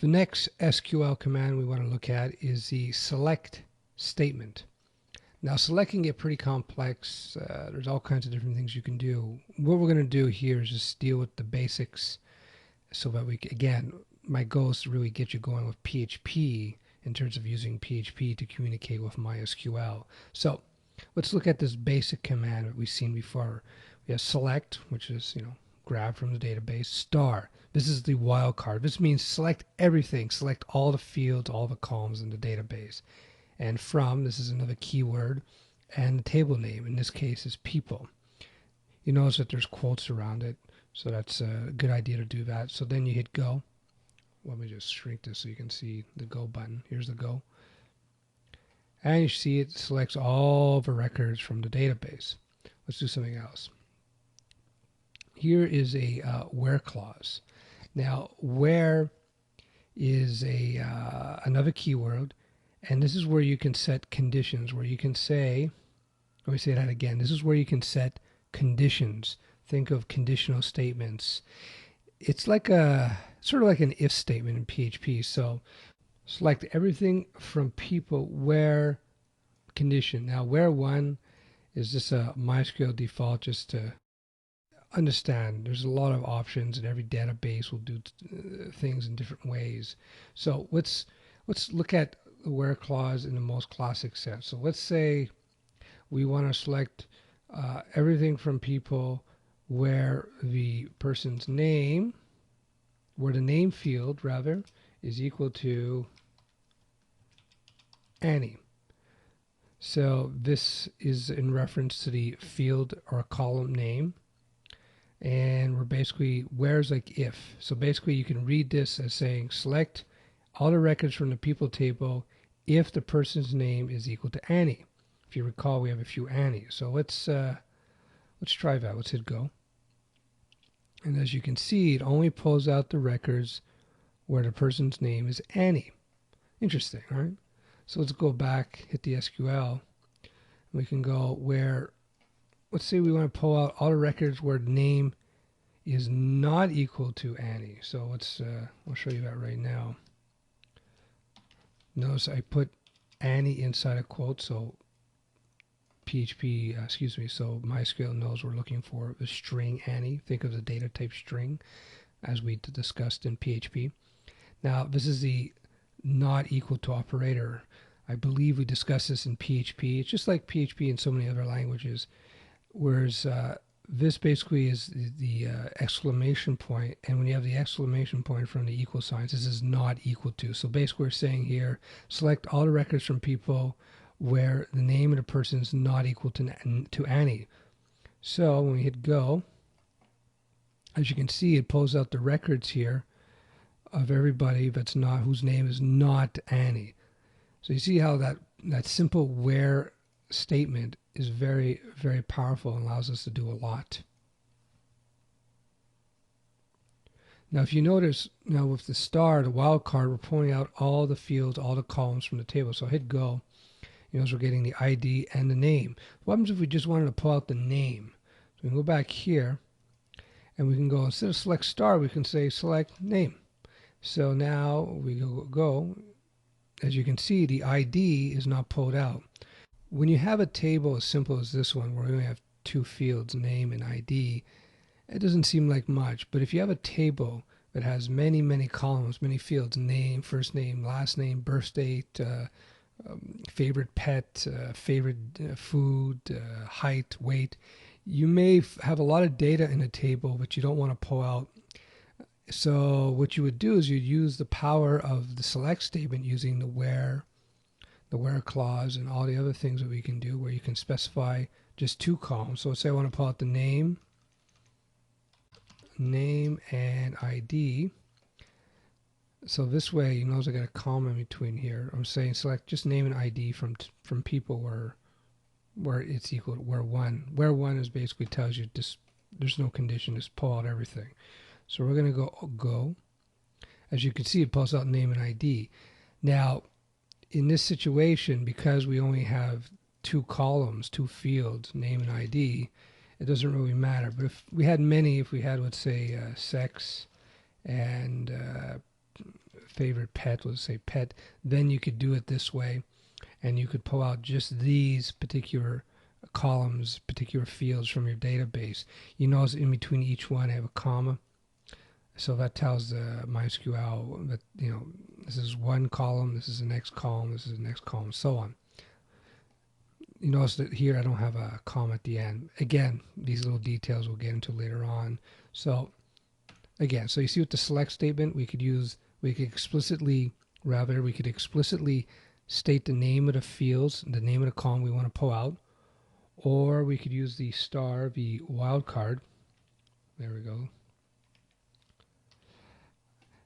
The next SQL command we want to look at is the select statement. Now, select can get pretty complex. There's all kinds of different things you can do. What we're going to do here is just deal with the basics so that again, my goal is to really get you going with PHP in terms of using PHP to communicate with MySQL. So let's look at this basic command that we've seen before. We have select, which is, grab from the database. Star, this is the wildcard. This means select everything, select all the fields, all the columns in the database. And from, this is another keyword, and the table name, in this case, is people. You notice that there's quotes around it, so that's a good idea to do that. So then you hit go. Let me just shrink this so you can see the go button. Here's the go. And you see it selects all the records from the database. Let's do something else. Here is a where clause. Now, where is another keyword, and this is where you can set conditions, where you can say, let me say that again, this is where you can set conditions. Think of conditional statements. It's like sort of like an if statement in PHP. So select everything from people where condition. Now, where one is just a MySQL default, just to understand there's a lot of options and every database will do things in different ways. So let's look at the where clause in the most classic sense. So let's say we want to select everything from people where the person's name, where the name field rather, is equal to Annie. So this is in reference to the field or column name. And we're basically, where's like if. So basically you can read this as saying select all the records from the people table if the person's name is equal to Annie. If you recall, we have a few Annies. So let's try that. Let's hit go. And as you can see, it only pulls out the records where the person's name is Annie. Interesting, right? So let's go back, hit the SQL. We can go where, let's say we want to pull out all the records where the name is not equal to Annie. So let's, I'll show you that right now. Notice I put Annie inside a quote, so so MySQL knows we're looking for the string Annie. Think of the data type string as we discussed in PHP. Now, this is the not equal to operator. I believe we discussed this in PHP. It's just like PHP in so many other languages, whereas this basically is the exclamation point, and when you have the exclamation point from the equal signs, this is not equal to. So basically we're saying here, select all the records from people where the name of the person is not equal to Annie. So when we hit go, as you can see, it pulls out the records here of everybody that's not, whose name is not Annie. So you see how that simple where statement is very, very powerful and allows us to do a lot. Now, if you notice, now with the star, the wildcard, we're pulling out all the fields, all the columns from the table. So hit go. You notice we're getting the ID and the name. What happens if we just wanted to pull out the name? So we can go back here, and we can go, instead of select star, we can say select name. So now we go. As you can see, the ID is not pulled out. When you have a table as simple as this one, where we only have two fields, name and ID, it doesn't seem like much. But if you have a table that has many, many columns, many fields, name, first name, last name, birth date, favorite pet, favorite food, height, weight, you may have a lot of data in a table, but you don't want to pull out. So what you would do is you'd use the power of the select statement using the where clause and all the other things that we can do, where you can specify just two columns. So let's say I want to pull out the name and ID. So this way, you notice I got a comma in between here. I'm saying select just name and ID from people where it's equal to where one. Where one is basically tells you just there's no condition, just pull out everything. So we're going to go. As you can see, it pulls out name and ID. Now, in this situation, because we only have two columns, two fields, name and ID, it doesn't really matter. But if we had many, if we had, let's say, sex and favorite pet, let's say pet, then you could do it this way, and you could pull out just these particular columns, particular fields from your database. You notice in between each one I have a comma, so that tells the MySQL that, you know, this is one column, this is the next column, this is the next column, so on. You notice that here I don't have a comma at the end. Again, these little details we'll get into later on. So again, so you see with the select statement, we could explicitly state the name of the fields, the name of the column we want to pull out, or we could use the star, the wildcard. There we go.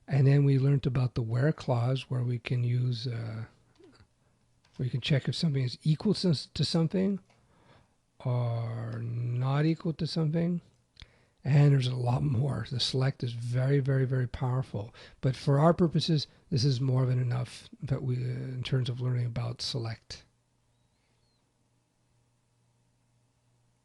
And then we learned about the where clause, where we can use, where you can check if something is equal to something or not equal to something. And there's a lot more. The select is very, very, very powerful. But for our purposes, this is more than enough that we, in terms of learning about select.